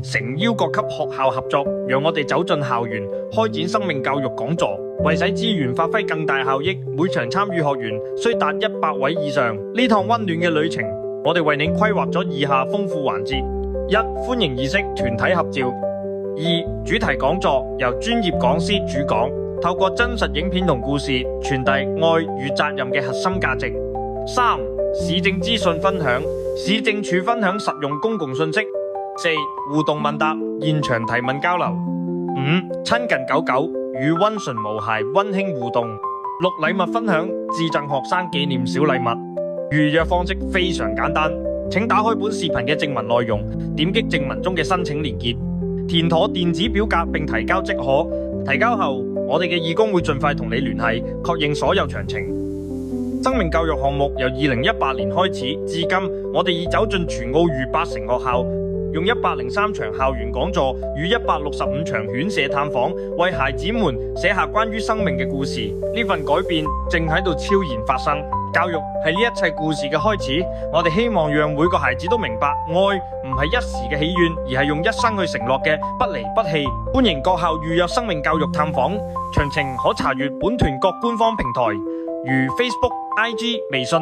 誠邀各級學校合作，讓我哋走進校園，開展生命教育講座，為使資源發揮更大效益，每場參與學員須達100位以上。呢趟溫暖嘅旅程，我哋為你規劃咗以下豐富環節：一、歡迎儀式團體合照；二、主題講座由專業講師主講，透過真實影片同故事傳遞愛與責任嘅核心價值；三、市政資訊分享，市政處分享實用公共信息；四、互動問答，現場提問交流；五、親近狗狗，與溫順無瑕溫馨互動；六、禮物分享，致贈學生紀念小禮物。預約方式非常簡單，請打開本視頻嘅正文內容，點擊正文中嘅申請連結，填妥電子表格並提交即可。提交後，我哋嘅義工會盡快同你聯繫，確認所有詳情。生命教育項目由2018年開始至今，我哋已走進全澳逾80學校，用103場校園講座與165場犬舍探訪，為孩子們寫下關於生命嘅故事。呢份改變正喺度悄然發生。教育係呢一切故事嘅開始，我哋希望讓每個孩子都明白，愛唔係一時嘅喜悅，而係用一生去承諾嘅不離不棄。歡迎各校預約生命教育探訪，詳情可查閱本團各官方平台，如 Facebook、IG、微信。